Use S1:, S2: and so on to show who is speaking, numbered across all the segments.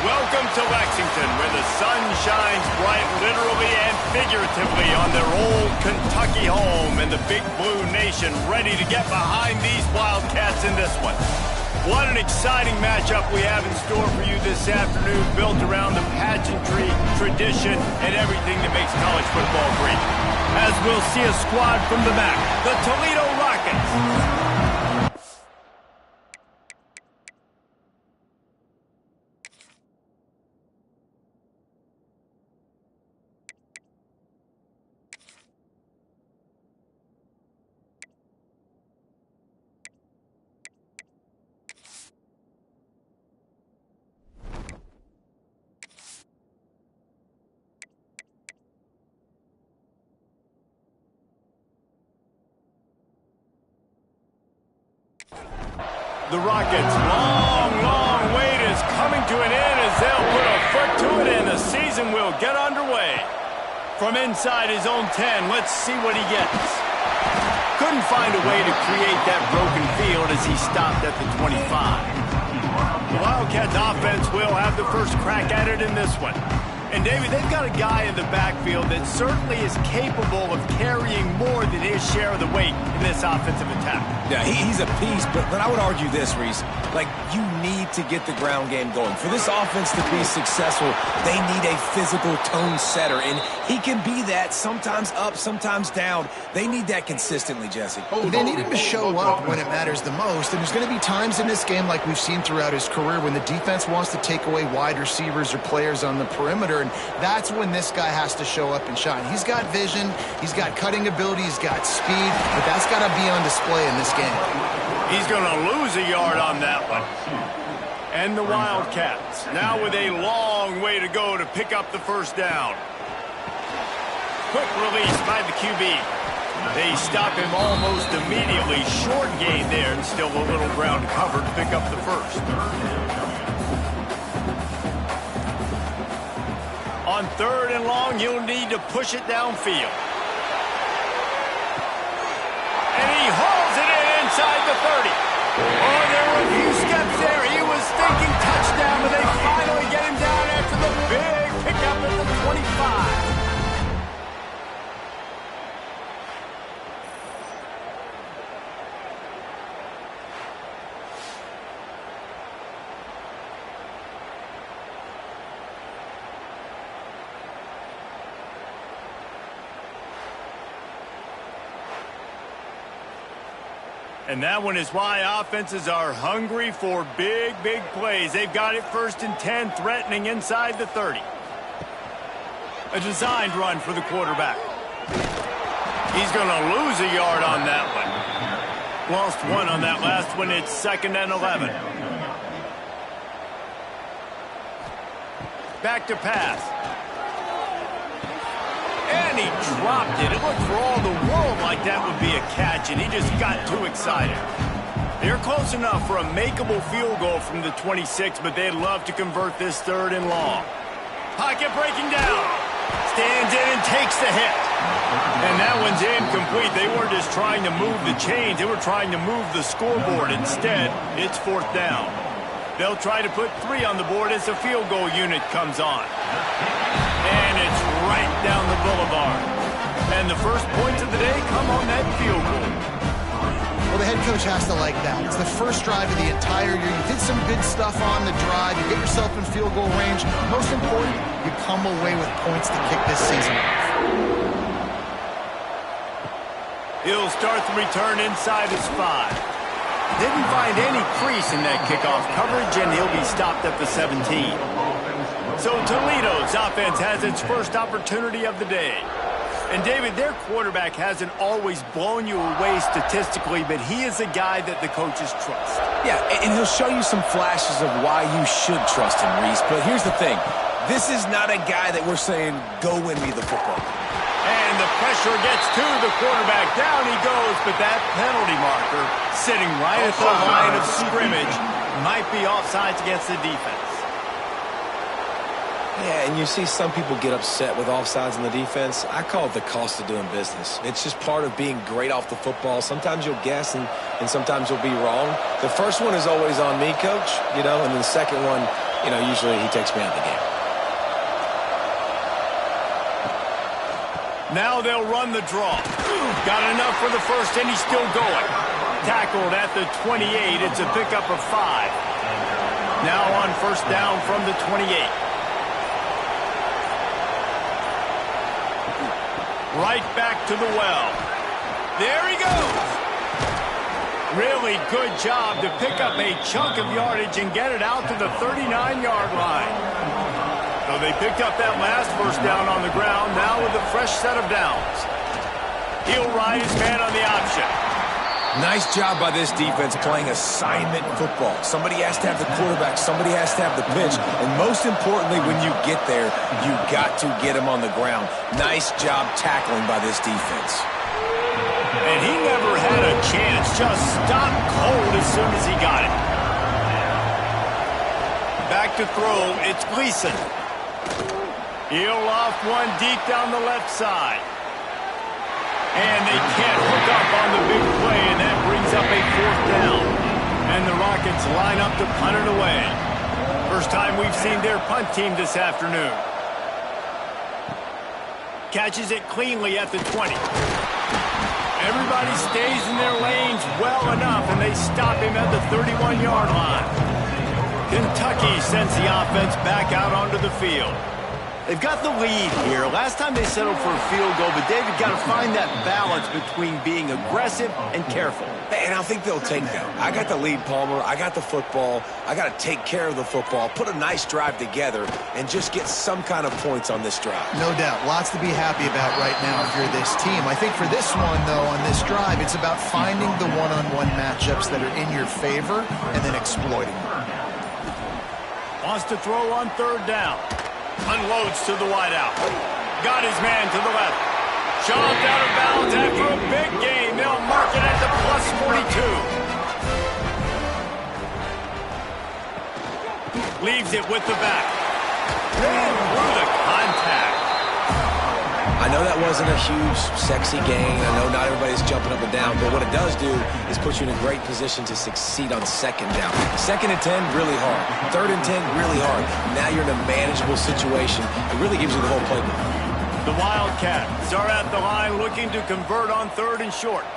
S1: Welcome to Lexington, where the sun shines bright literally and figuratively on their old Kentucky home, and the Big Blue Nation ready to get behind these Wildcats in this one. What an exciting matchup we have in store for you this afternoon, built around the pageantry, tradition, and everything that makes college football great. As we'll see a squad from the back, the Toledo Rockets. The Rockets' long wait is coming to an end as they'll put a foot to it and the season will get underway. From inside his own 10, let's see what he gets. Couldn't find a way to create that broken field as he stopped at the 25. The Wildcats offense will have the first crack at it in this one. And, David, they've got a guy in the backfield that certainly is capable of carrying more than his share of the weight in this offensive attack.
S2: Yeah, he's a piece, but I would argue this, Reese. Like, you need to get the ground game going. For this offense to be successful, they need a physical tone setter, and he can be that, sometimes up, sometimes down. They need that consistently, Jesse.
S3: They need him to show up when it matters the most, and there's going to be times in this game, like we've seen throughout his career, when the defense wants to take away wide receivers or players on the perimeter, and that's when this guy has to show up and shine. He's got vision, he's got cutting ability, he's got speed, but that's got to be on display in this game.
S1: He's going to lose a yard on that one. And the Wildcats now with a long way to go to pick up the first down. Quick release by the QB. They stop him almost immediately. Short gain there, and still a little ground covered to pick up the first. On 3rd and long, he'll need to push it downfield. And he hauls it in inside the 30. Oh, there were a few steps there. He was thinking touchdown, but they finally get him down after the big pickup at the 25. And that one is why offenses are hungry for big plays. They've got it 1st and 10, threatening inside the 30. A designed run for the quarterback. He's going to lose a yard on that one. Lost one on that last one. It's 2nd and 11. Back to pass. And he dropped it. It looked for all the world like that would be a catch, and he just got too excited. They're close enough for a makeable field goal from the 26, but they'd love to convert this 3rd and long. Pocket breaking down. Stands in and takes the hit. And that one's incomplete. They weren't just trying to move the chains. They were trying to move the scoreboard. Instead, it's 4th down. They'll try to put 3 on the board as the field goal unit comes on. And it's right down the boulevard. And the first points of the day come on that field goal.
S3: Well, the head coach has to like that. It's the first drive of the entire year. You did some good stuff on the drive. You get yourself in field goal range. Most important, you come away with points to kick this season off.
S1: He'll start the return inside his 5. Didn't find any crease in that kickoff coverage, and he'll be stopped at the 17. So Toledo's offense has its first opportunity of the day. And, David, their quarterback hasn't always blown you away statistically, but he is a guy that the coaches trust.
S2: Yeah, and he'll show you some flashes of why you should trust him, Reese. But here's the thing. This is not a guy that we're saying, go win me the football.
S1: And the pressure gets to the quarterback. Down he goes, but that penalty marker sitting right at the line of scrimmage might be offsides against the defense.
S2: Yeah, and you see some people get upset with offsides in the defense. I call it the cost of doing business. It's just part of being great off the football. Sometimes you'll guess and sometimes you'll be wrong. The first one is always on me, Coach, and then the second one usually he takes me out of the game.
S1: Now they'll run the draw. Got enough for the first, and he's still going. Tackled at the 28. It's a pickup of 5. Now on first down from the 28. Right back to the well. There he goes. Really good job to pick up a chunk of yardage and get it out to the 39-yard line. So they picked up that last first down on the ground, now with a fresh set of downs. He'll ride his man on the option.
S2: Nice job by this defense playing assignment football. Somebody has to have the quarterback, somebody has to have the pitch, and most importantly, when you get there, you got to get him on the ground. Nice job tackling by this defense.
S1: And he never had a chance, just stopped cold as soon as he got it. Back to throw, it's Gleason. He'll off one deep down the left side. And they can't hook up on the big play, and that brings up a fourth down. And the Rockets line up to punt it away. First time we've seen their punt team this afternoon. Catches it cleanly at the 20. Everybody stays in their lanes well enough, and they stop him at the 31-yard line. Kentucky sends the offense back out onto the field. They've got the lead here. Last time they settled for a field goal, but David got to find that balance between being aggressive and careful.
S2: And I think they'll take that. I got the lead, Palmer. I got the football. I got to take care of the football, put a nice drive together, and just get some kind of points on this drive.
S3: No doubt. Lots to be happy about right now if you're this team. I think for this one, though, on this drive, it's about finding the one-on-one matchups that are in your favor and then exploiting them.
S1: Wants to throw on third down. Unloads to the wideout. Got his man to the left. Shoved out of bounds after a big gain. They'll mark it at the plus 42. Leaves it with the back. Through the contact.
S2: I know that wasn't a huge, sexy gain. I know not everybody's jumping up and down, but what it does do is put you in a great position to succeed on second down. Second and 10, really hard. Third and 10, really hard. Now you're in a manageable situation. It really gives you the whole playbook.
S1: The Wildcats are at the line looking to convert on third and short.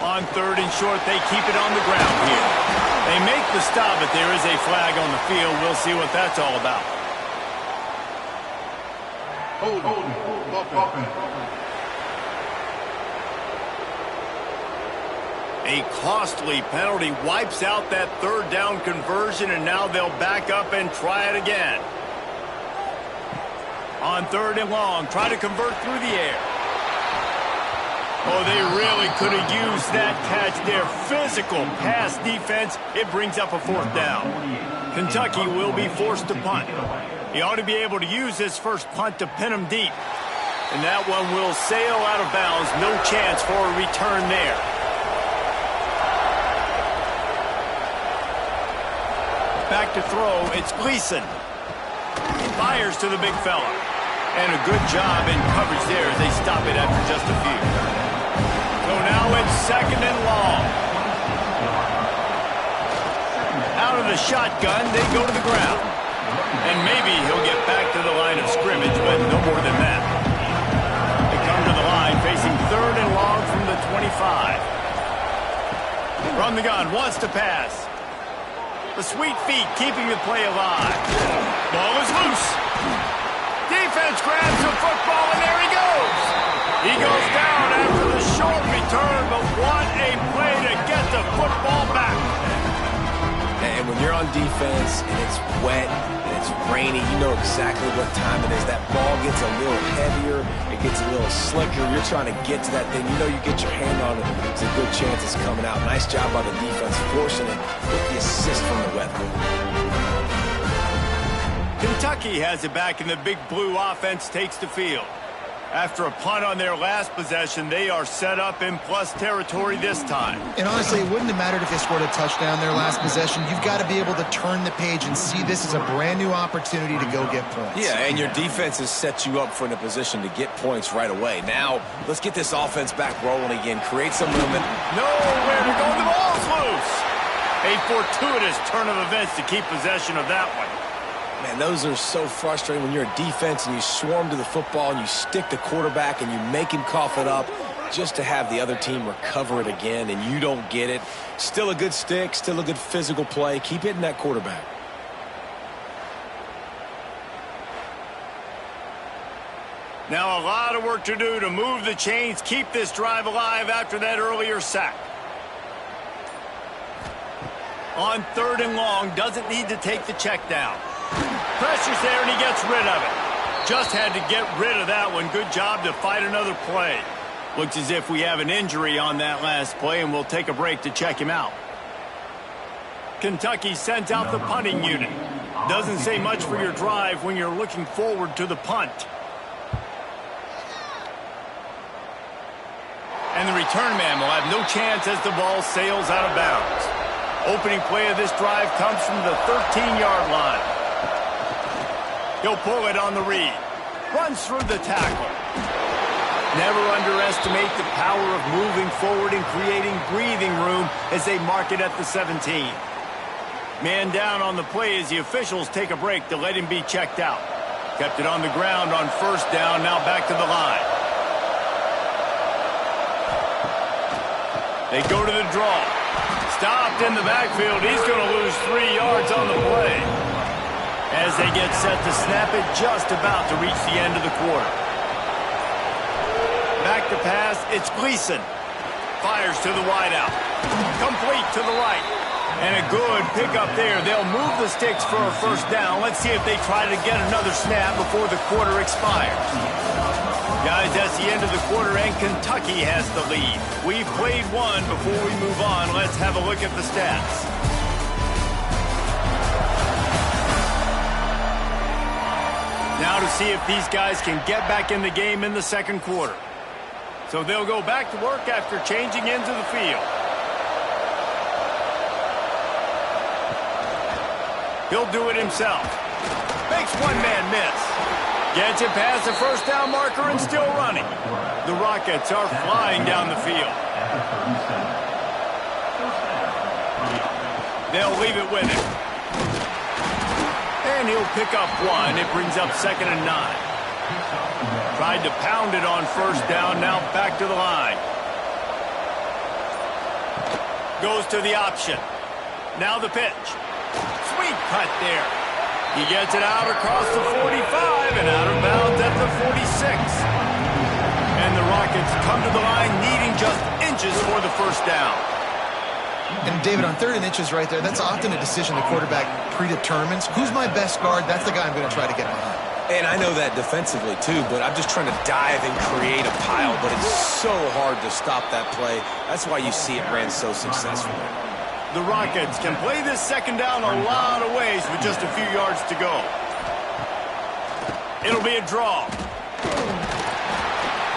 S1: On third and short, they keep it on the ground here. They make the stop, but there is a flag on the field. We'll see what that's all about. A costly penalty wipes out that third down conversion, and now they'll back up and try it again. On third and long, try to convert through the air. Oh, they really could have used that catch there. Physical pass defense. It brings up a fourth down. Kentucky will be forced to punt. He ought to be able to use his first punt to pin him deep. And that one will sail out of bounds. No chance for a return there. Back to throw. It's Gleason. Fires to the big fella. And a good job in coverage there as they stop it after just a few. So now it's second and long. Out of the shotgun, they go to the ground. And maybe he'll get back to the line of scrimmage, but no more than that. They come to the line facing third and long from the 25. From the gun, wants to pass. The sweet feet keeping the play alive. Ball is loose. Defense grabs the football, and there he goes. He goes down after the short return, but what a play to get the football back.
S2: And when you're on defense and it's wet and it's rainy, you know exactly what time it is. That ball gets a little heavier. It gets a little slicker. You're trying to get to that thing. You know you get your hand on it. There's a good chance it's coming out. Nice job by the defense forcing it with the assist from the weather.
S1: Kentucky has it back, and the big blue offense takes the field. After a punt on their last possession, they are set up in plus territory this time.
S3: And honestly, it wouldn't have mattered if they scored a touchdown their last possession. You've got to be able to turn the page and see this as a brand new opportunity to go get points.
S2: Yeah, and your defense has set you up for in a position to get points right away. Now, let's get this offense back rolling again. Create some movement.
S1: Nowhere to go. The ball's loose. A A fortuitous turn of events to keep possession of that one.
S2: Man, those are so frustrating when you're a defense and you swarm to the football and you stick the quarterback and you make him cough it up just to have the other team recover it again and you don't get it. Still a good stick, still a good physical play. Keep hitting that quarterback.
S1: Now a lot of work to do to move the chains, keep this drive alive after that earlier sack. On 3rd and long, doesn't need to take the check down. Pressure's there and he gets rid of it. Just had to get rid of that one. Good job to fight another play. Looks as if we have an injury on that last play and we'll take a break to check him out. Kentucky sends out the punting unit. Doesn't say much for your drive when you're looking forward to the punt. And the return man will have no chance as the ball sails out of bounds. Opening play of this drive comes from the 13-yard line. He'll pull it on the read. Runs through the tackle. Never underestimate the power of moving forward and creating breathing room as they mark it at the 17. Man down on the play as the officials take a break to let him be checked out. Kept it on the ground on 1st down, now back to the line. They go to the draw. Stopped in the backfield. He's going to lose 3 yards on the play. As they get set to snap it, just about to reach the end of the quarter. Back to pass, it's Gleason. Fires to the wideout. Complete to the right. And a good pickup there. They'll move the sticks for a 1st down. Let's see if they try to get another snap before the quarter expires. Guys, that's the end of the quarter, and Kentucky has the lead. We've played one. Before we move on, let's have a look at the stats. Now to see if these guys can get back in the game in the 2nd quarter. So they'll go back to work after changing into the field. He'll do it himself. Makes one man miss. Gets it past the 1st down marker and still running. The Rockets are flying down the field. They'll leave it with him. And he'll pick up 1. It brings up 2nd and 9. Tried to pound it on 1st down, now back to the line. Goes to the option. Now the pitch. Sweet cut there. He gets it out across the 45 and out of bounds at the 46. And the Rockets come to the line needing just inches for the 1st down.
S3: And David, on 3rd and inches right there, that's often a decision the quarterback predetermines. Who's my best guard? That's the guy I'm going to try to get behind.
S2: And I know that defensively, too, but I'm just trying to dive and create a pile, but it's so hard to stop that play. That's why you see it ran so successfully.
S1: The Rockets can play this 2nd down a lot of ways with just a few yards to go. It'll be a draw.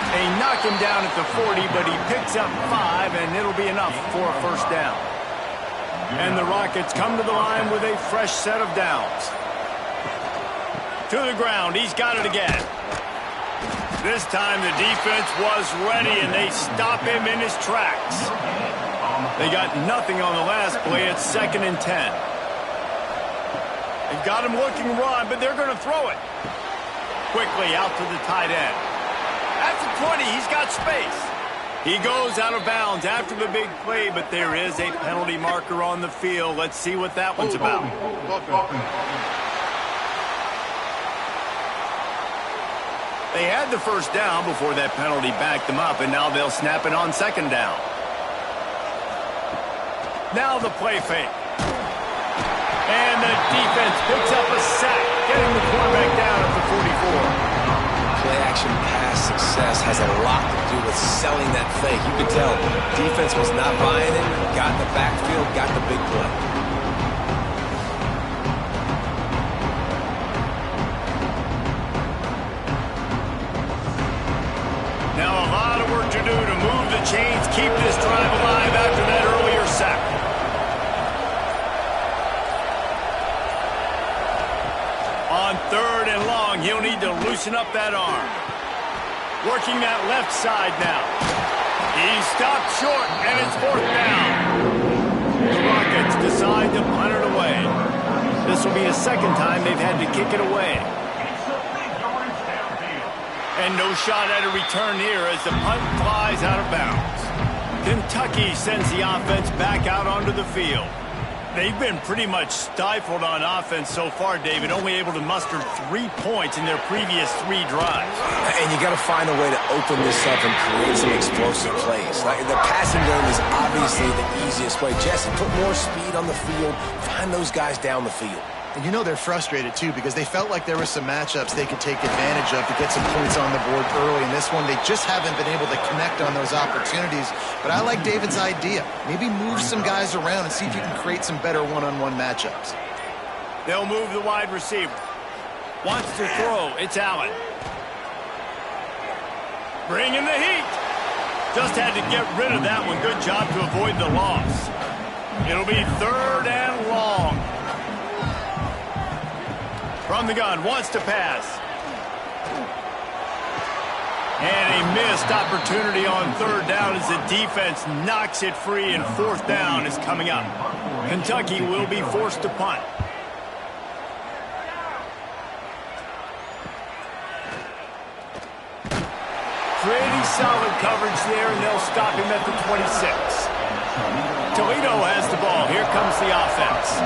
S1: They knock him down at the 40, but he picks up 5, and it'll be enough for a 1st down. And the Rockets come to the line with a fresh set of downs. To the ground, he's got it again. This time the defense was ready, and they stop him in his tracks. They got nothing on the last play. It's 2nd and 10. They've got him looking run, but they're going to throw it. Quickly out to the tight end. At the 20, he's got space. He goes out of bounds after the big play, but there is a penalty marker on the field. Let's see what that one's about. They had the 1st down before that penalty backed them up, and now they'll snap it on 2nd down. Now the play fake. And the defense picks up a sack, getting the quarterback down at the 44.
S2: Play-action pass success has a lot to do with selling that fake. You could tell defense was not buying it, got in the backfield, got the big play.
S1: Now a lot of work to do to move the chains, keep this drive alive after that earlier sack. On 3rd and long, he'll need to loosen up that arm. Working that left side now. He stopped short, and it's 4th down. The Rockets decide this will be the second time they've had to kick it away. And no shot at a return here as the punt flies out of bounds. Kentucky sends the offense back out onto the field. They've been pretty much stifled on offense so far, David, only able to muster 3 points in their previous 3 drives.
S2: And you got to find a way to open this up and create some explosive plays. Like the passing game is obviously the easiest way. Jesse, put more speed on the field, find those guys down the field.
S3: And you know they're frustrated, too, because they felt like there were some matchups they could take advantage of to get some points on the board early. In this one, they just haven't been able to connect on those opportunities. But I like David's idea. Maybe move some guys around and see if you can create some better one-on-one matchups.
S1: They'll move the wide receiver. Wants to throw. It's Allen. Bringing the heat. Just had to get rid of that one. Good job to avoid the loss. It'll be 3rd and long. From the gun, wants to pass. And a missed opportunity on 3rd down as the defense knocks it free, and 4th down is coming up. Kentucky will be forced to punt. Pretty solid coverage there, and they'll stop him at the 26. Toledo has the ball. Here comes the offense.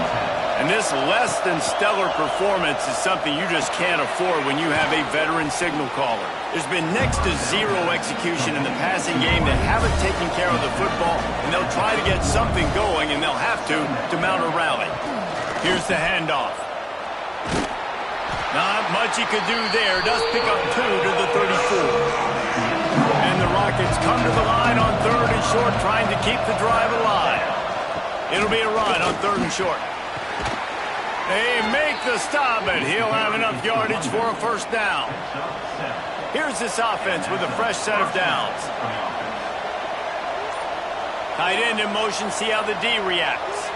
S1: And this less than stellar performance is something you just can't afford when you have a veteran signal caller. There's been next to 0 execution in the passing game. They haven't taken care of the football, and they'll try to get something going, and they'll have to mount a rally. Here's the handoff. Not much he could do there. Does pick up 2 to the 34. And the Rockets come to the line on 3rd and short, trying to keep the drive alive. It'll be a run on 3rd and short. They make the stop, and he'll have enough yardage for a 1st down. Here's this offense with a fresh set of downs. Tight end in motion, see how the D reacts.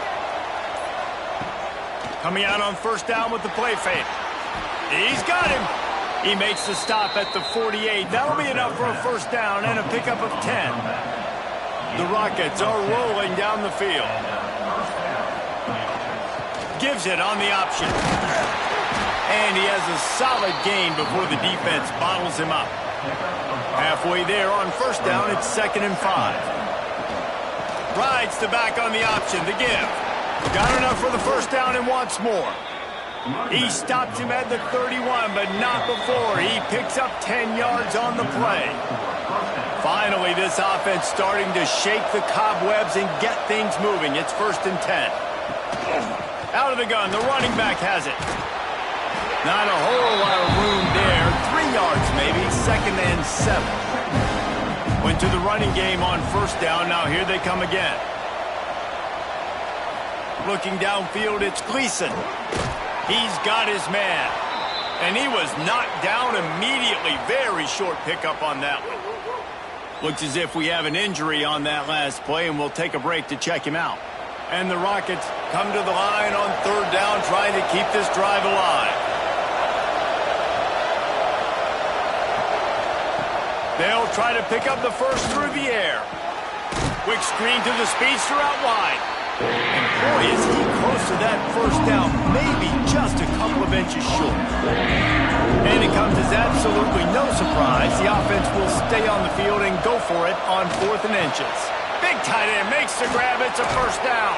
S1: Coming out on 1st down with the play fake. He's got him. He makes the stop at the 48. That'll be enough for a 1st down and a pickup of 10. The Rockets are rolling down the field. Gives it on the option. And he has a solid gain before the defense bottles him up. Halfway there on 1st down, it's 2nd and 5. Rides the back on the option, the give. Got enough for the 1st down and wants more. He stops him at the 31, but not before. He picks up 10 yards on the play. Finally, this offense starting to shake the cobwebs and get things moving. It's 1st and 10. Out of the gun, the running back has it. Not a whole lot of room there. 3 yards maybe, 2nd and 7. Went to the running game on 1st down. Now here they come again. Looking downfield, it's Gleason. He's got his man. And he was knocked down immediately. Very short pickup on that one. Looks as if we have an injury on that last play, and we'll take a break to check him out. And the Rockets come to the line on 3rd down, trying to keep this drive alive. They'll try to pick up the 1st through the air. Quick screen to the speedster out wide. And boy, is he close to that 1st down, maybe just a couple of inches short. And it comes as absolutely no surprise. The offense will stay on the field and go for it on 4th and inches. Big tight end makes the grab. It's a 1st down.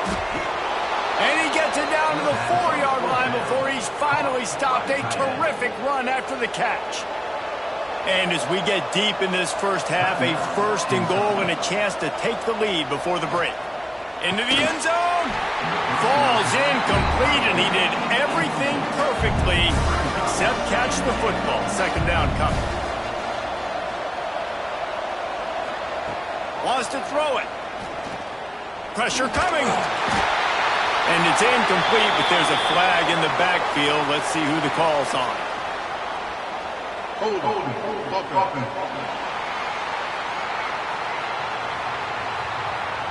S1: And he gets it down to the 4-yard line before he's finally stopped. A terrific run after the catch. And as we get deep in this 1st half, a 1st and goal and a chance to take the lead before the break. Into the end zone. Falls incomplete, and he did everything perfectly except catch the football. 2nd down coming. Wants to throw it. Pressure coming. And it's incomplete, but there's a flag in the backfield. Let's see who the call's on.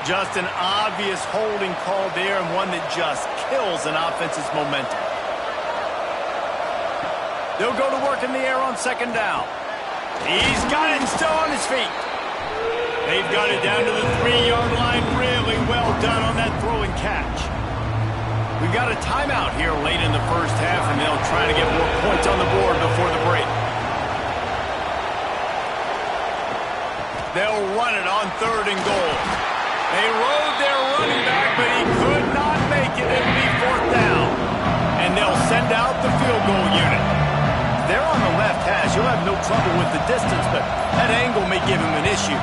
S1: Just an obvious holding call there, and one that just kills an offense's momentum. They'll go to work in the air on 2nd down. He's got it and still on his feet. They've got it down to the 3-yard line. Really well done on that throw and catch. We've got a timeout here late in the first half, and they'll try to get more points on the board before the break. They'll run it on 3rd and goal. They rode their running back, but he could not make it. It'll be 4th down. And they'll send out the field goal unit. They're on the left hash. He'll have no trouble with the distance, but that angle may give him an issue.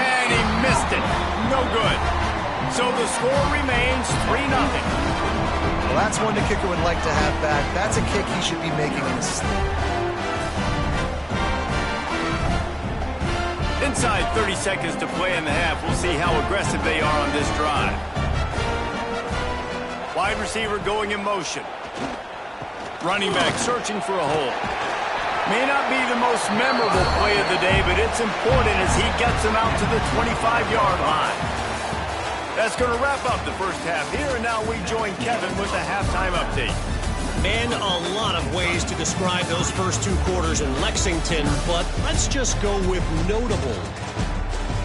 S1: And he missed it. No good. So the score remains 3-0.
S3: Well, that's one the kicker would like to have back. That's a kick he should be making in his sleep.
S1: Inside 30 seconds to play in the half. We'll see how aggressive they are on this drive. Wide receiver going in motion. Running back searching for a hole. May not be the most memorable play of the day, but it's important as he gets them out to the 25-yard line. That's going to wrap up the first half here, and now we join Kevin with the halftime update.
S4: Man, a lot of ways to describe those first 2 quarters in Lexington, but let's just go with notable.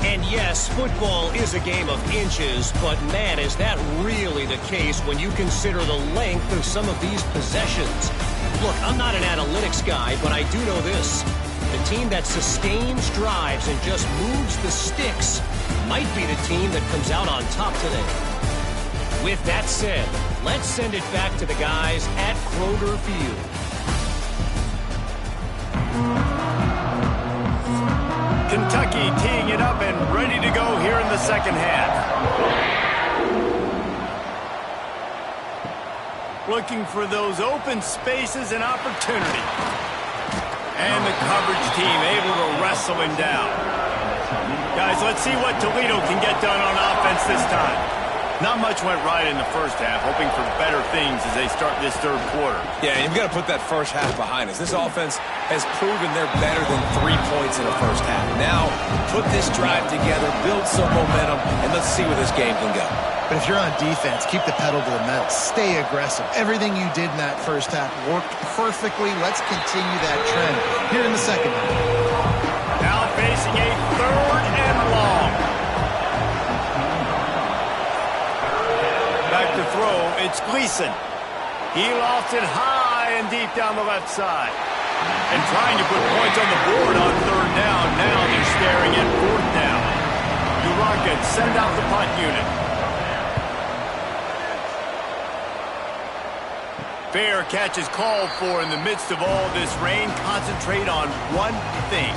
S4: And yes, football is a game of inches, but man, is that really the case when you consider the length of some of these possessions. Look, I'm not an analytics guy, but I do know this. The team that sustains drives and just moves the sticks might be the team that comes out on top today. With that said, let's send it back to the guys at Kroger Field.
S1: Kentucky teeing it up and ready to go here in the second half. Looking for those open spaces and opportunity. And the coverage team able to wrestle him down. Guys, let's see what Toledo can get done on offense this time. Not much went right in the first half, hoping for better things as they start this third quarter.
S2: Yeah, you've got to put that first half behind us. This offense has proven they're better than 3 points in the first half. Now, put this drive together, build some momentum, and let's see where this game can go.
S3: But if you're on defense, keep the pedal to the metal. Stay aggressive. Everything you did in that first half worked perfectly. Let's continue that trend here in the second half.
S1: Now facing a 3rd and long. Back to throw, it's Gleason. He lost it high and deep down the left side. And trying to put points on the board on 3rd down. Now they're staring at 4th down. The Rockets send out the punt unit. Fair catch is called for in the midst of all this rain. Concentrate on one thing.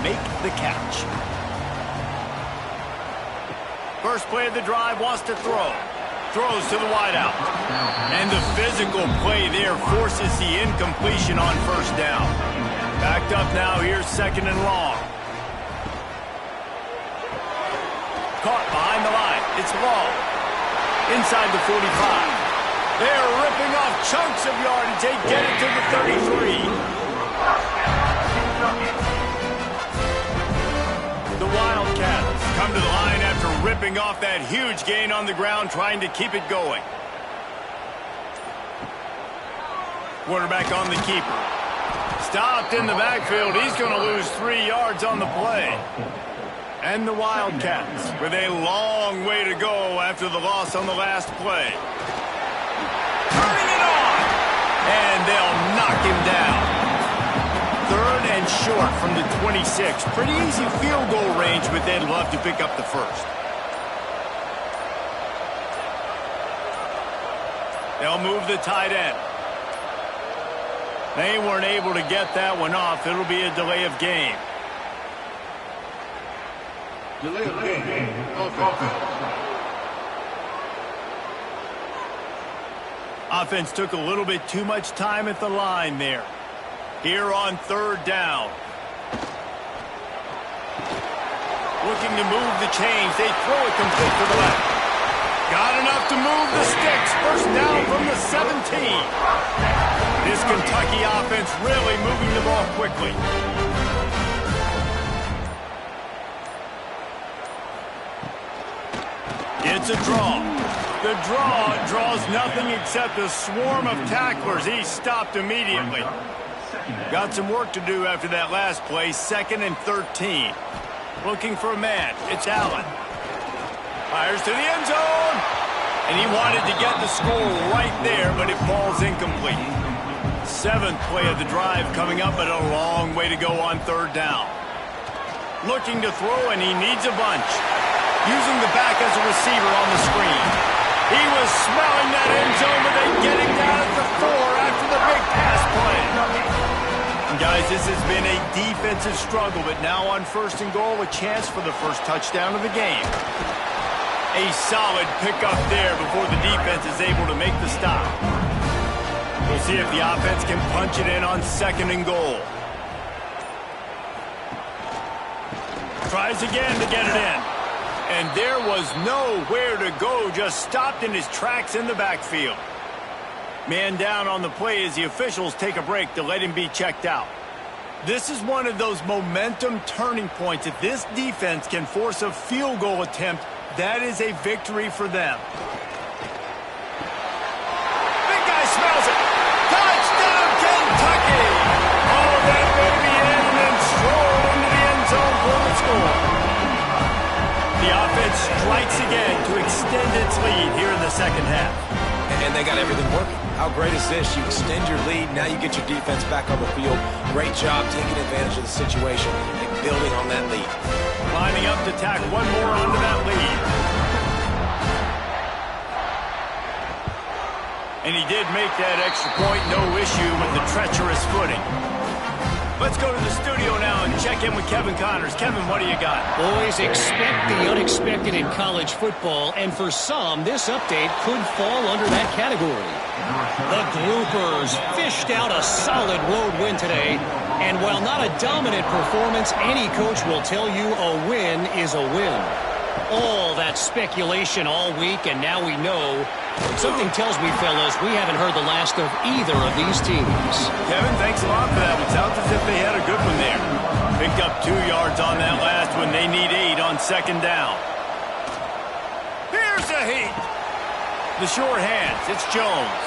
S1: Make the catch. First play of the drive wants to throw. Throws to the wideout. And the physical play there forces the incompletion on 1st down. Backed up now, here's 2nd and long. Caught behind the line. It's long. Inside the 45. They're ripping off chunks of yardage. They get it to the 33. The Wildcats come to the line after ripping off that huge gain on the ground, trying to keep it going. Quarterback on the keeper. Stopped in the backfield. He's going to lose 3 yards on the play. And the Wildcats with a long way to go after the loss on the last play. Turning it on. And they'll knock him down. 3rd and short from the 26. Pretty easy field goal range, but they'd love to pick up the first. They'll move the tight end. They weren't able to get that one off. It'll be a delay of game.
S5: Delay of game. Offense.
S1: Offense took a little bit too much time at the line there. Here on 3rd down. Looking to move the chains. They throw it complete to the left. Got enough to move the sticks. First down from the 17. This Kentucky offense really moving the ball quickly. It's a draw. The draw draws nothing except a swarm of tacklers. He's stopped immediately. Got some work to do after that last play. 2nd and 13. Looking for a man. It's Allen. Fires to the end zone. And he wanted to get the score right there, but it falls incomplete. 7th play of the drive coming up, but a long way to go on 3rd down. Looking to throw, and he needs a bunch. Using the back as a receiver on the screen. He was smelling that end zone, but they get him down at the 4 after the big pass play. And guys, this has been a defensive struggle, but now on 1st and goal, a chance for the first touchdown of the game. A solid pickup there before the defense is able to make the stop. We'll see if the offense can punch it in on 2nd and goal. Tries again to get it in. And there was nowhere to go, just stopped in his tracks in the backfield. Man down on the play as the officials take a break to let him be checked out. This is one of those momentum turning points. If this defense can force a field goal attempt, that is a victory for them. Big guy smells it. Touchdown, Kentucky! Oh, that may be in and then stroll into the end zone for the score. The offense strikes again to extend its lead here in the 2nd half.
S2: And they got everything working. How great is this? You extend your lead, now you get your defense back on the field. Great job taking advantage of the situation and building on that lead.
S1: Lining up to tack one more onto that lead. And he did make that extra point, no issue with the treacherous footing. Let's go to the studio now and check in with Kevin Connors. Kevin, what do you got?
S4: Boys, expect the unexpected in college football, and for some, this update could fall under that category. The Groupers fished out a solid road win today, and while not a dominant performance, any coach will tell you a win is a win. All that speculation all week, and now we know. Something tells me, fellas, we haven't heard the last of either of these teams.
S1: Kevin, thanks a lot for that. It sounds as if they had a good one there. Picked up 2 yards on that last one. They need 8 on 2nd down. Here's a heat. The short hands. It's Jones.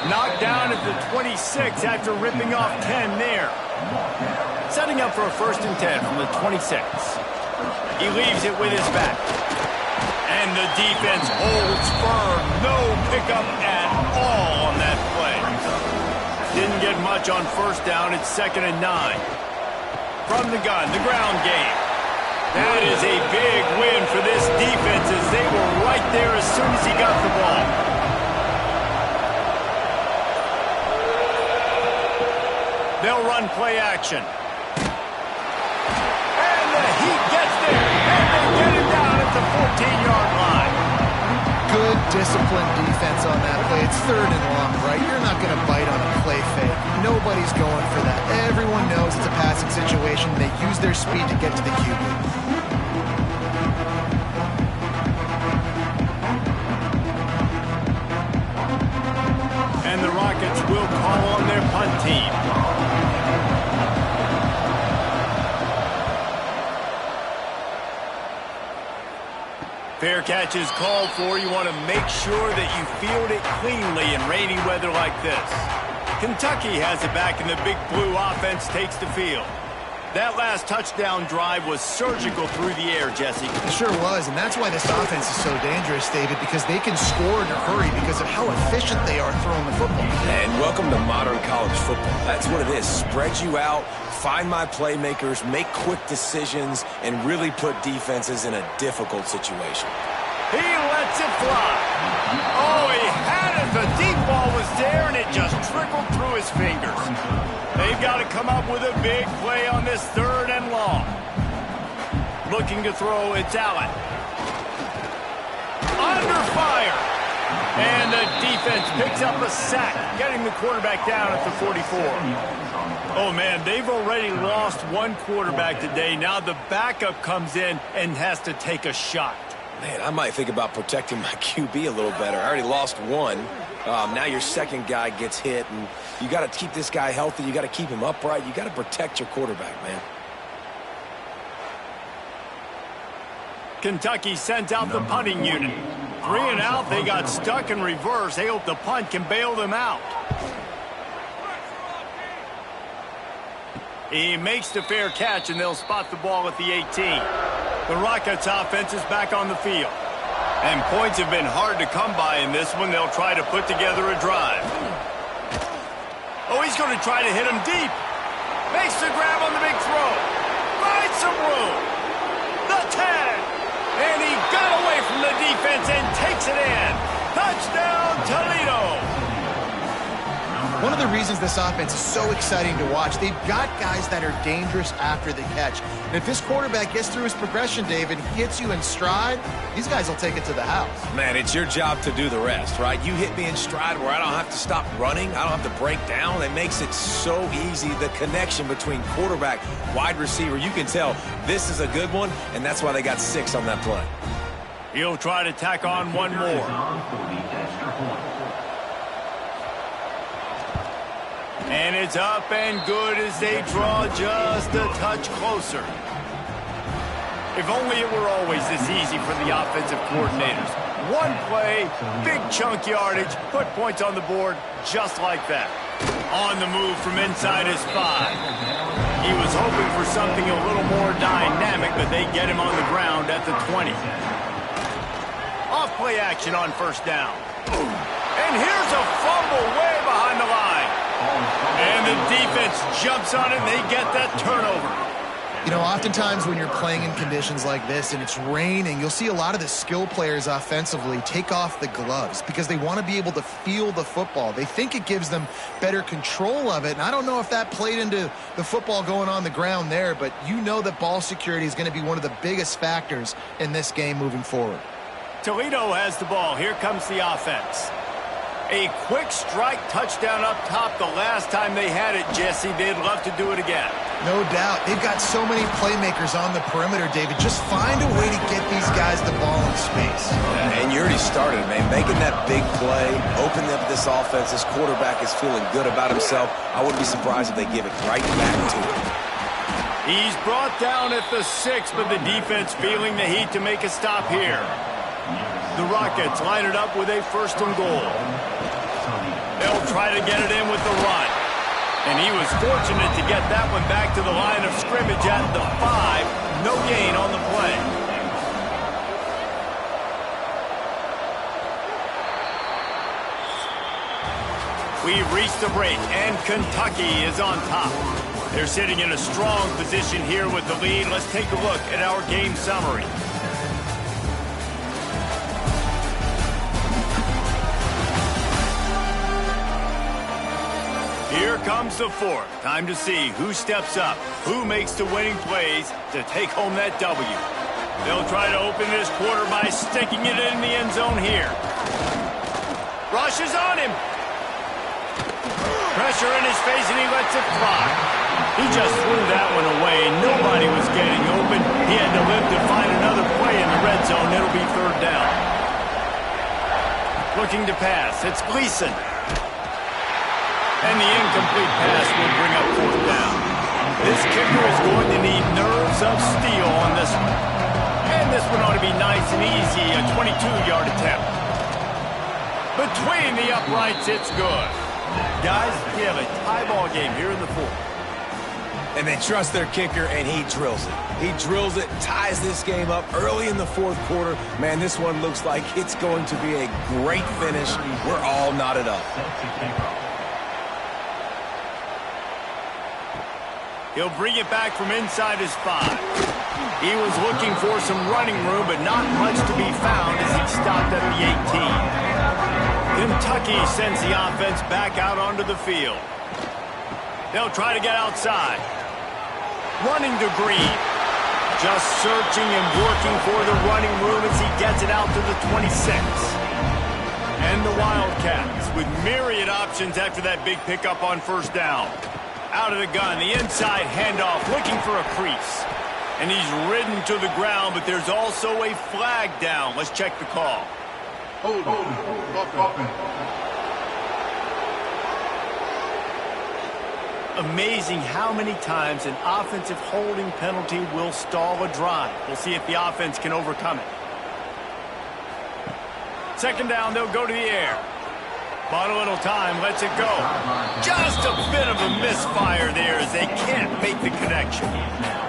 S1: Knocked down at the 26 after ripping off 10 there. Setting up for a 1st and 10 from the 26. He leaves it with his back. And the defense holds firm. No pickup at all on that play. Didn't get much on 1st down. It's 2nd and 9. From the gun, the ground game. That is a big win for this defense as they were right there as soon as he got the ball. They'll run play action. And the Heat gets there. And they get it down at the 14-yard line.
S3: Good, disciplined defense on that play. It's 3rd and long, right? You're not going to bite on a play fake. Nobody's going for that. Everyone knows it's a passing situation. They use their speed to get to the QB.
S1: And the Rockets will call on their punt team. Fair catch is called for. You want to make sure that you field it cleanly in rainy weather like this. Kentucky has it back, and the Big Blue offense takes the field. That last touchdown drive was surgical through the air, Jesse.
S3: It sure was, and that's why this offense is so dangerous, David, because they can score in a hurry because of how efficient they are throwing the football.
S2: And welcome to modern college football. That's what it is. Spread you out, find my playmakers, make quick decisions, and really put defenses in a difficult situation.
S1: He lets it fly. Oh, he had it. The deep ball was there, and it just trickled through his fingers. They've got to come up with a big play on this 3rd and long. Looking to throw, it's Allen. Under fire. And the defense picks up a sack, getting the quarterback down at the 44. Oh, man, they've already lost one quarterback today. Now the backup comes in and has to take a shot.
S2: Man, I might think about protecting my QB a little better. I already lost one. Now your 2nd guy gets hit, and you got to keep this guy healthy. You got to keep him upright. You got to protect your quarterback, man.
S1: Kentucky sent out the punting unit. 3 and out, they got stuck in reverse. They hope the punt can bail them out. He makes the fair catch, and they'll spot the ball at the 18. The Rockets offense is back on the field. And points have been hard to come by in this one. They'll try to put together a drive. Oh, he's going to try to hit him deep. Makes the grab on the big throw. Finds some room. The 10. And he got away from the defense and takes it in. Touchdown, Toledo.
S3: One of the reasons this offense is so exciting to watch, they've got guys that are dangerous after the catch. And if this quarterback gets through his progression, David, hits you in stride, these guys will take it to the house.
S2: Man, it's your job to do the rest, right? You hit me in stride where I don't have to stop running. I don't have to break down. It makes it so easy. The connection between quarterback, wide receiver, you can tell this is a good one, and that's why they got 6 on that play.
S1: He'll try to tack on one more. And it's up and good as they draw just a touch closer. If only it were always this easy for the offensive coordinators. One play, big chunk yardage, put points on the board just like that. On the move from inside his 5. He was hoping for something a little more dynamic, but they get him on the ground at the 20. Off play action on first down. And here's a fumble way behind the line. And the defense jumps on it, and they get that turnover.
S3: You know, oftentimes when you're playing in conditions like this and it's raining, you'll see a lot of the skill players offensively take off the gloves because they want to be able to feel the football. They think it gives them better control of it, and I don't know if that played into the football going on the ground there, but you know that ball security is going to be one of the biggest factors in this game moving forward.
S1: Toledo has the ball. Here comes the offense. A quick strike touchdown up top the last time they had it, Jesse. They'd love to do it again.
S3: No doubt. They've got so many playmakers on the perimeter, David. Just find a way to get these guys the ball in space.
S2: And you already started, man. Making that big play, opening up this offense. This quarterback is feeling good about himself. I wouldn't be surprised if they give it right back to him.
S1: He's brought down at the 6, but the defense feeling the heat to make a stop here. The Rockets line it up with a 1st and goal. They'll try to get it in with the run. And he was fortunate to get that one back to the line of scrimmage at the 5. No gain on the play. We've reached the break, and Kentucky is on top. They're sitting in a strong position here with the lead. Let's take a look at our game summary. Here comes the 4th. Time to see who steps up, who makes the winning plays to take home that W. They'll try to open this quarter by sticking it in the end zone here. Rush is on him. Pressure in his face, and he lets it fly. He just threw that one away. Nobody was getting open. He had to live to find another play in the red zone. It'll be 3rd down. Looking to pass. It's Gleason. And the incomplete pass will bring up 4th down. This kicker is going to need nerves of steel on this one. And this one ought to be nice and easy, a 22-yard attempt. Between the uprights, it's good. Guys, we have a tie ball game here in the 4th.
S2: And they trust their kicker, and he drills it. He drills it, ties this game up early in the 4th quarter. Man, this one looks like it's going to be a great finish. We're all knotted up.
S1: He'll bring it back from inside his 5. He was looking for some running room, but not much to be found as he stopped at the 18. Kentucky sends the offense back out onto the field. They'll try to get outside. Running to Green. Just searching and working for the running room as he gets it out to the 26. And the Wildcats with myriad options after that big pickup on 1st down. Out of the gun, the inside handoff, looking for a crease. And he's ridden to the ground, but there's also a flag down. Let's check the call.
S5: Hold on.
S1: Amazing how many times an offensive holding penalty will stall a drive. We'll see if the offense can overcome it. 2nd down, they'll go to the air. Bought a little time, lets it go. Just a bit of a misfire there as they can't make the connection.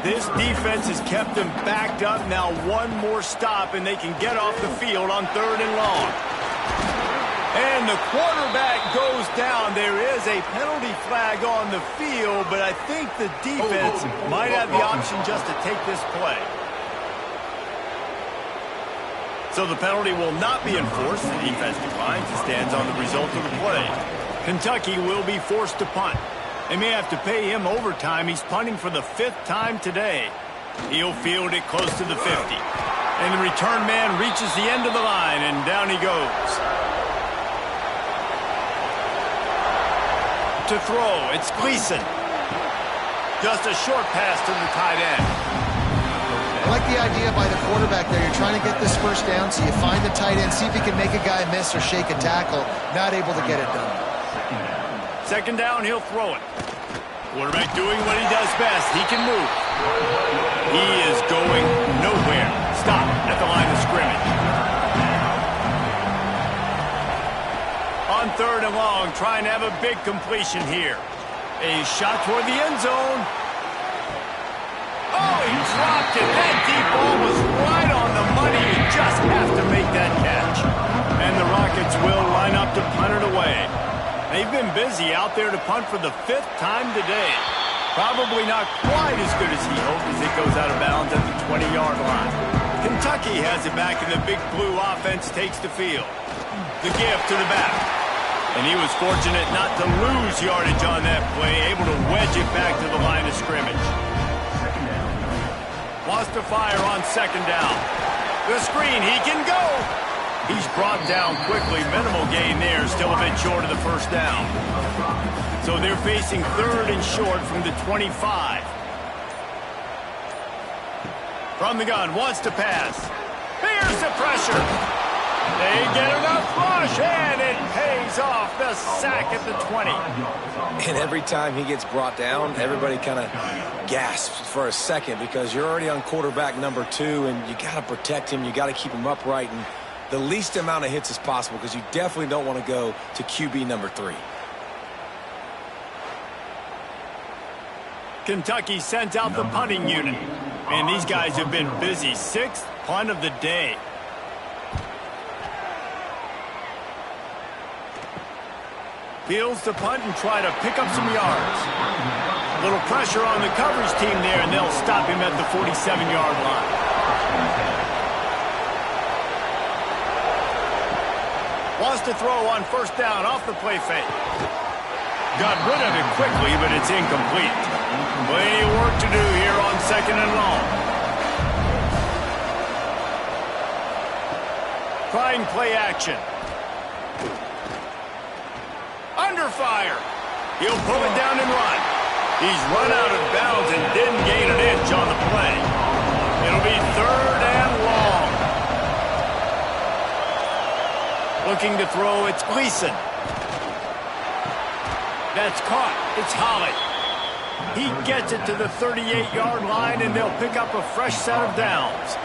S1: This defense has kept them backed up. Now one more stop and they can get off the field on 3rd and long. And the quarterback goes down. There is a penalty flag on the field, but I think the defense might have the option just to take this play. So the penalty will not be enforced. The defense declines and stands on the result of the play. Kentucky will be forced to punt. They may have to pay him overtime. He's punting for the 5th time today. He'll field it close to the 50. And the return man reaches the end of the line, and down he goes. To throw, it's Gleason. Just a short pass to the tight end.
S3: I like the idea by the quarterback there. You're trying to get this first down, so you find the tight end, see if he can make a guy miss or shake a tackle. Not able to get it done.
S1: 2nd down, he'll throw it. Quarterback doing what he does best. He can move. He is going nowhere. Stop at the line of scrimmage. On 3rd and long, trying to have a big completion here. A shot toward the end zone. Oh, he dropped it. That deep ball was right on the money. You just have to make that catch. And the Rockets will line up to punt it away. They've been busy out there to punt for the 5th time today. Probably not quite as good as he hoped as it goes out of bounds at the 20-yard line. Kentucky has it back, and the Big Blue offense takes the field. The give to the back. And he was fortunate not to lose yardage on that play, able to wedge it back to the line of scrimmage. Wants to fire on 2nd down. The screen, he can go. He's brought down quickly. Minimal gain there, still a bit short of the 1st down. So they're facing 3rd and short from the 25. From the gun, wants to pass. Here's the pressure. They get enough rush, and it pays off. The sack at the 20.
S2: And every time he gets brought down, everybody kind of gasps for a second because you're already on quarterback number 2, and you got to protect him. You got to keep him upright and the least amount of hits as possible because you definitely don't want to go to QB number 3.
S1: Kentucky sends out the punting unit. And these guys have been busy. 6th punt of the day. Fields to punt and try to pick up some yards. A little pressure on the coverage team there, and they'll stop him at the 47-yard line. Wants to throw on 1st down off the play fake. Got rid of it quickly, but it's incomplete. Plenty of work to do here on 2nd and long. Trying play action. Under fire. He'll pull it down and run. He's run out of bounds and didn't gain an inch on the play. It'll be 3rd and long. Looking to throw, it's Gleason. That's caught. It's Holly. He gets it to the 38-yard line, and they'll pick up a fresh set of downs.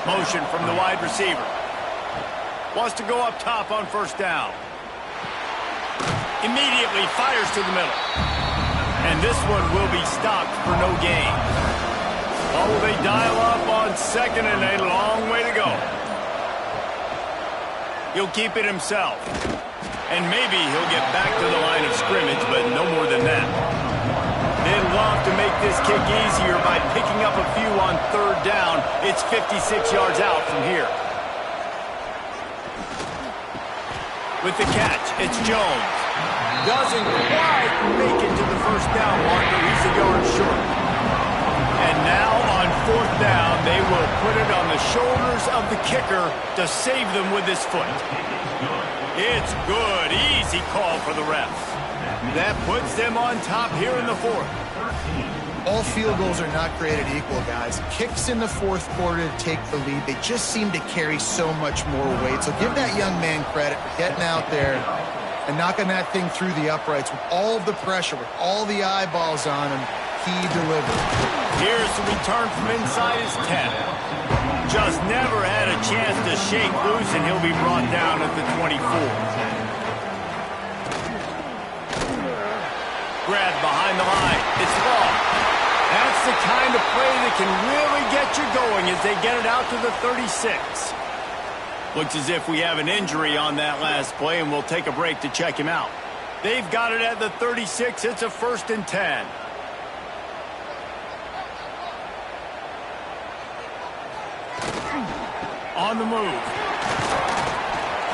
S1: Motion from the wide receiver. Wants to go up top on 1st down. Immediately fires to the middle. And this one will be stopped for no gain. Oh, they dial up on 2nd and a long way to go. He'll keep it himself. And maybe he'll get back to the line of scrimmage, but no more than that. They'd love to make this kick easier by picking up a few on 3rd down. It's 56 yards out from here. With the catch, it's Jones. Doesn't quite make it to the 1st down marker. He's a yard short. And now on 4th down, they will put it on the shoulders of the kicker to save them with his foot. It's good. Easy call for the refs. That puts them on top here in the 4th.
S3: All field goals are not created equal, guys. Kicks in the 4th quarter to take the lead. They just seem to carry so much more weight. So give that young man credit for getting out there and knocking that thing through the uprights with all of the pressure, with all the eyeballs on him. He delivered.
S1: Here's the return from inside his 10. just never had a chance to shake loose, and he'll be brought down at the 24. Grabbed behind the line. It's long. That's the kind of play that can really get you going as they get it out to the 36. Looks as if we have an injury on that last play, and we'll take a break to check him out. They've got it at the 36. It's a 1st and 10. On the move.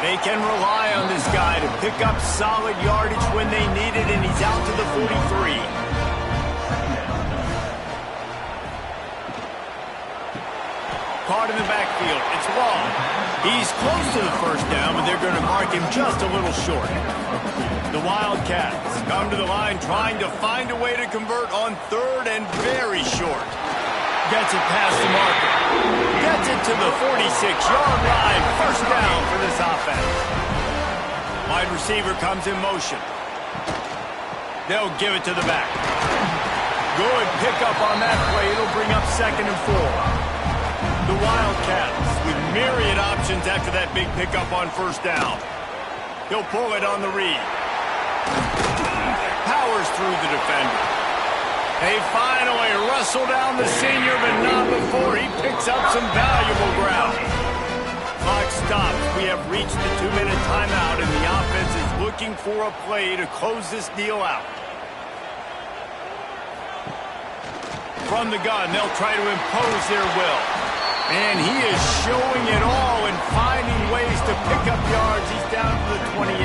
S1: They can rely on this guy to pick up solid yardage when they need it, and he's out to the 43. Caught in the backfield. It's long. He's close to the 1st down, but they're going to mark him just a little short. The Wildcats come to the line trying to find a way to convert on 3rd and very short. Gets it past the marker. Gets it to the 46-yard line. 1st down for this offense. Wide receiver comes in motion. They'll give it to the back. Good pickup on that play. It'll bring up 2nd and 4. The Wildcats with myriad options after that big pickup on 1st down. He'll pull it on the read. Powers through the defender. They finally wrestle down the senior, but not before he picks up some valuable ground. Clock stops. We have reached the 2-minute timeout, and the offense is looking for a play to close this deal out. From the gun, they'll try to impose their will. And he is showing it all and finding ways to pick up yards. He's down to the 28.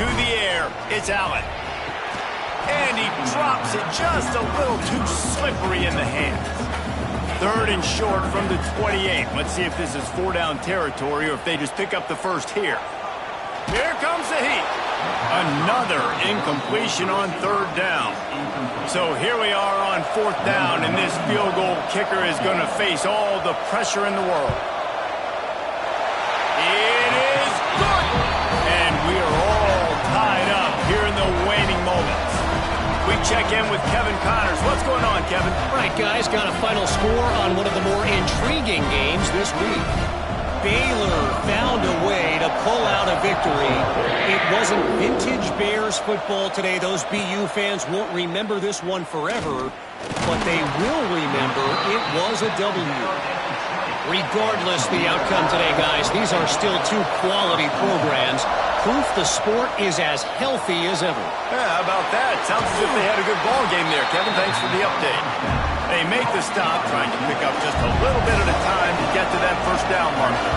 S1: To the air, it's Allen. And he drops it just a little too slippery in the hands. 3rd and short from the 28. Let's see if this is 4-down territory or if they just pick up the 1st here. Here comes the heat. Another incompletion on 3rd down. So here we are on 4th down, and this field goal kicker is going to face all the pressure in the world. It is good! And we are all tied up here in the waning moments. We check in with Kevin Connors. What's going on, Kevin?
S4: All right, guys, got a final score on one of the more intriguing games this week. Baylor found a way to pull out a victory. It wasn't vintage Bears football today. Those BU fans won't remember this one forever, but they will remember it was a W. Regardless the outcome today, guys, these are still 2 quality programs. Proof the sport is as healthy as ever.
S1: Yeah, how about that? Sounds as if they had a good ball game there, Kevin. Thanks for the update. They make the stop, trying to pick up just a little bit at a time to get to that 1st down marker.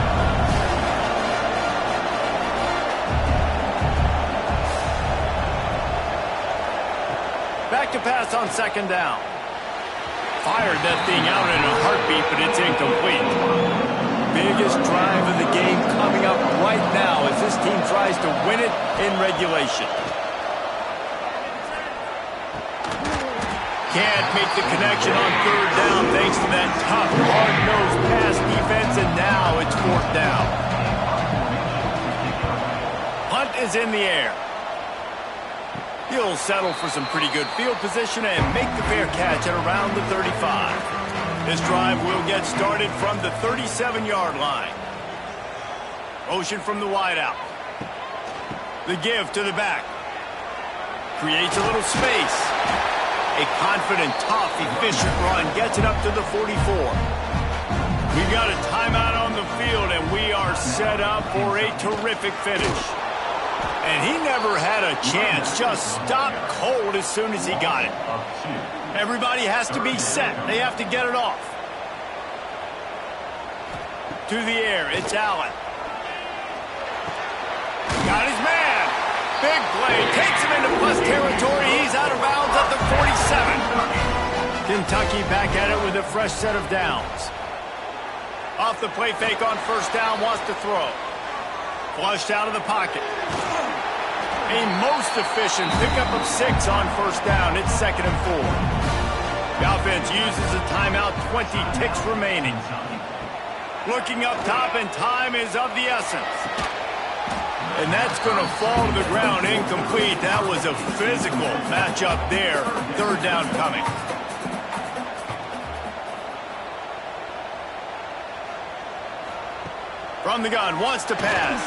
S1: Back to pass on 2nd down. Fired that thing out in a heartbeat, but it's incomplete. Biggest drive of the game coming up right now as this team tries to win it in regulation. Can't make the connection on 3rd down thanks to that tough, hard-nosed pass defense, and now it's 4th down. Hunt is in the air. He'll settle for some pretty good field position and make the fair catch at around the 35. This drive will get started from the 37-yard line. Motion from the wideout. The give to the back. Creates a little space. A confident, tough, efficient run gets it up to the 44. We've got a timeout on the field, and we are set up for a terrific finish. And he never had a chance, just stopped cold as soon as he got it. Everybody has to be set. They have to get it off. To the air, it's Allen. Got his man. Big play. Takes him into plus territory. He's out of bounds at the 47. Kentucky back at it with a fresh set of downs. Off the play fake on 1st down, wants to throw. Flushed out of the pocket. A most efficient pickup of 6 on 1st down. It's 2nd and 4. The offense uses a timeout, 20 ticks remaining. Looking up top, and time is of the essence. And that's going to fall to the ground incomplete. That was a physical matchup there. 3rd down coming. From the gun, wants to pass.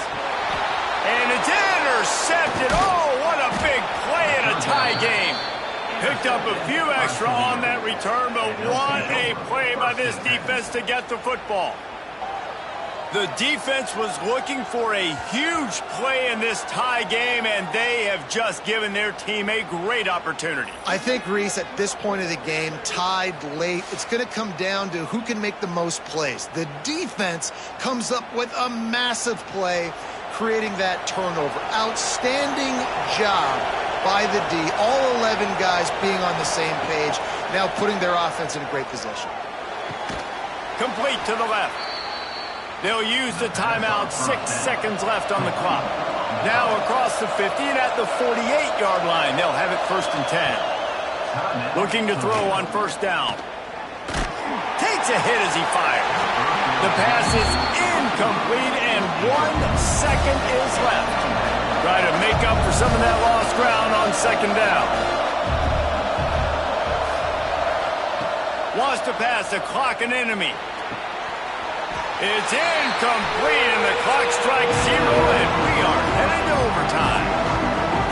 S1: And it's intercepted. Oh, what a big play in a tie game. Picked up a few extra on that return, but what a play by this defense to get the football. The defense was looking for a huge play in this tie game, and they have just given their team a great opportunity.
S3: I think, Reese, at this point of the game, tied late, it's going to come down to who can make the most plays. The defense comes up with a massive play, creating that turnover. Outstanding job by the D. All 11 guys being on the same page, now putting their offense in a great position.
S1: Complete to the left. They'll use the timeout, 6 seconds left on the clock. Now across the 50 and at the 48-yard line, they'll have it 1st and 10. Looking to throw on 1st down. Takes a hit as he fires. The pass is incomplete and 1 second is left. Try to make up for some of that lost ground on 2nd down. Wants to pass the clock an enemy. It's incomplete, and the clock strikes 0, and we are headed to overtime.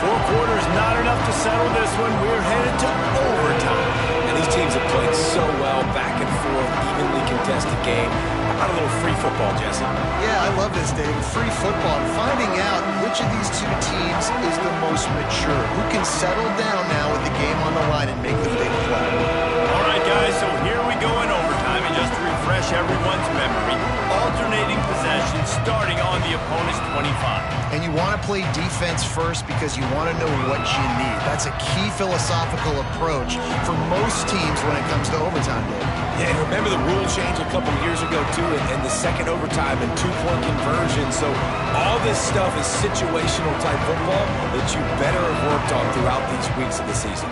S1: 4 quarters not enough to settle this one. We're headed to overtime.
S2: And these teams have played so well, back and forth, evenly contested game. How about a little free football, Jesse?
S3: Yeah, I love this, David. Free football. Finding out which of these two teams is the most mature. Who can settle down now with the game on the line and make the big play.
S1: All right, guys, so here we go in overtime. And just to refresh everyone's memory, alternating possession starting on the opponent's 25.
S3: And you want to play defense first because you want to know what you need. That's a key philosophical approach for most teams when it comes to overtime, David.
S2: Yeah, and remember the rule change a couple years ago, too, and the second overtime and 2-point conversion. So all this stuff is situational type football that you better have worked on throughout these weeks of the season.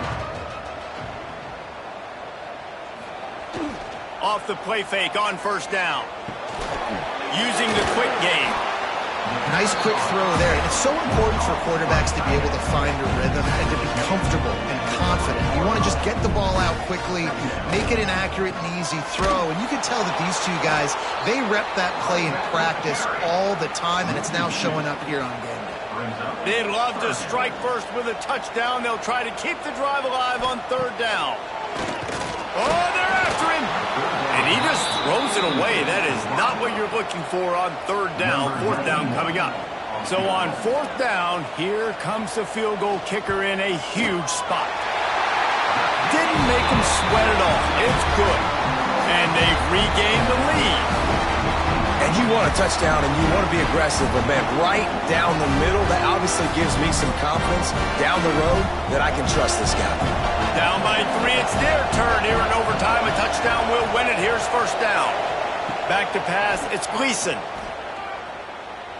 S1: Off the play fake on 1st down. Using the quick game.
S3: Nice quick throw there. And it's so important for quarterbacks to be able to find a rhythm and to be comfortable and confident. You want to just get the ball out quickly, make it an accurate and easy throw. And you can tell that these two guys, they rep that play in practice all the time, and it's now showing up here on game day.
S1: They'd love to strike first with a touchdown. They'll try to keep the drive alive on 3rd down. Oh, they're after him. And he just throws it away. That is not what you're looking for on 3rd down. 4th down coming up. So on 4th down, here comes the field goal kicker in a huge spot. Didn't make him sweat at all. It's good. And they've regained the lead.
S2: And you want a touchdown and you want to be aggressive, but, man, right down the middle, that obviously gives me some confidence down the road that I can trust this guy.
S1: Down by 3, it's their turn here in overtime. A touchdown will win it. Here's 1st down. Back to pass, it's Gleason.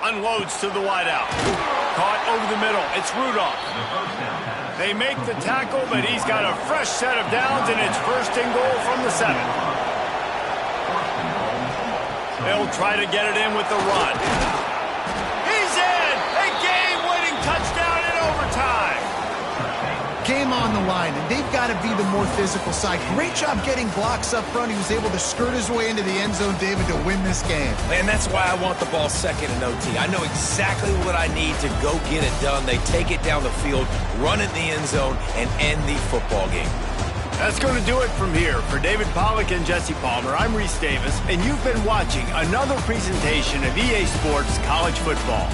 S1: Unloads to the wideout. Caught over the middle, it's Rudolph. They make the tackle, but he's got a fresh set of downs, and it's 1st and goal from the 7. They'll try to get it in with the run. He's in! A game-winning touchdown in overtime!
S3: Game on the line, and they've got to be the more physical side. Great job getting blocks up front. He was able to skirt his way into the end zone, David, to win this game.
S2: And that's why I want the ball 2nd and OT. I know exactly what I need to go get it done. They take it down the field, run it in the end zone, and end the football game.
S1: That's going to do it from here. For David Pollack and Jesse Palmer, I'm Reese Davis, and you've been watching another presentation of EA Sports College Football.